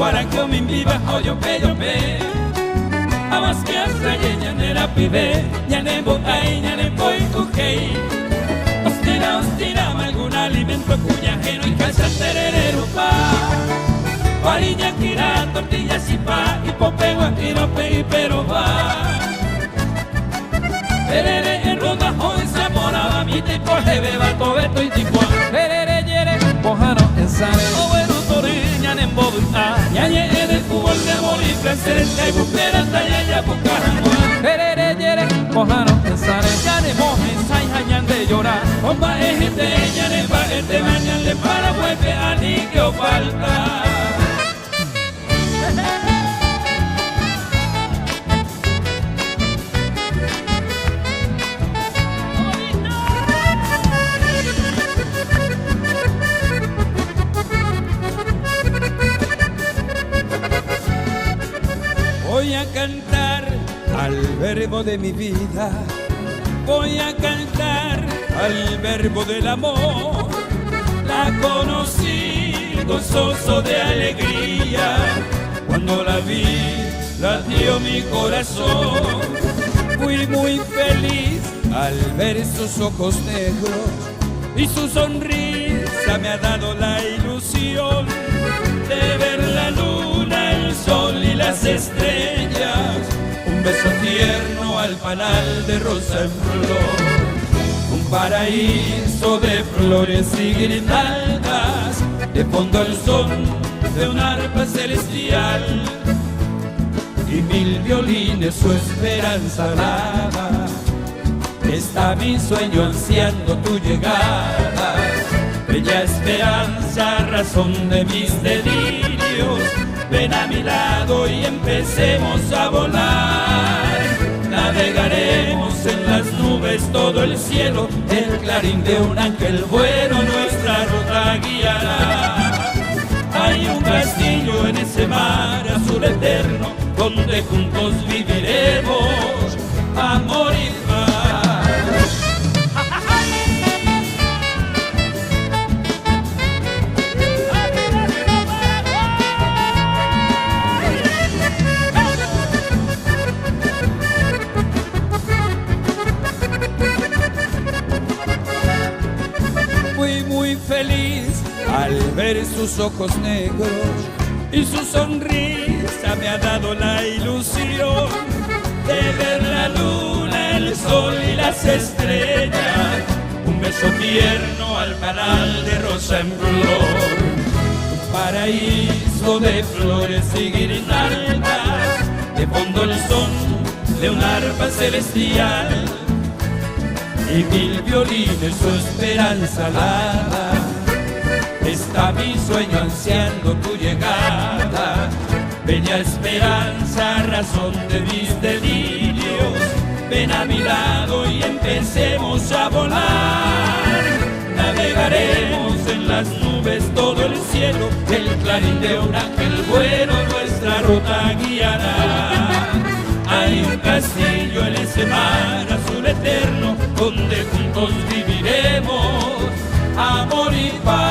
para que me viva hoyo pe amas que hasta ñanera pibe ñanembo ay ñanembo y kukei ostira algún alimento cuñajero y casa tererero pa Pariña kira tortillas y pa y pope guajiro pe pero va terere en ronda hoy zamora mite coge beba tobeto y ticua terere yere pojano en sare o bueno toriña en bobuta ñañe en el fútbol de morir placer que bupera talla ya bucaran terere yere pojano en sare ya de moje sai hañan de llorar compa gente ya de va este mañana le para vuelve a ni que o falta. Voy a cantar al verbo de mi vida, voy a cantar al verbo del amor. La conocí gozoso de alegría, cuando la vi latió mi corazón. Fui muy feliz al ver sus ojos negros y su sonrisa me ha dado la ilusión de ver la luna, el sol y las estrellas, un beso tierno al panal de rosa en flor, un paraíso de flores y guirnaldas, de fondo el son de un arpa celestial y 1000 violines su esperanza daba. Está mi sueño ansiando tu llegada, bella esperanza, razón de mis delirios. Ven a mi lado y empecemos a volar. Navegaremos en las nubes todo el cielo, el clarín de un ángel bueno nuestra ruta guiará. Hay un castillo en ese mar azul eterno, donde juntos viviremos amor y paz. Fui muy feliz al ver sus ojos negros y su sonrisa me ha dado la ilusión de ver la luna, el sol y las estrellas, un beso tierno al canal de rosa en flor, un paraíso de flores y guirnaldas, de fondo el son de un arpa celestial y 1000 violines su esperanza alada. Está mi sueño ansiando tu llegada, bella esperanza, razón de mis delirios. Ven a mi lado y empecemos a volar. Navegaremos en las nubes todo el cielo, el clarín de un ángel bueno nuestra ruta guiará. Hay un castillo en ese mar azul eterno, donde juntos viviremos amor y paz.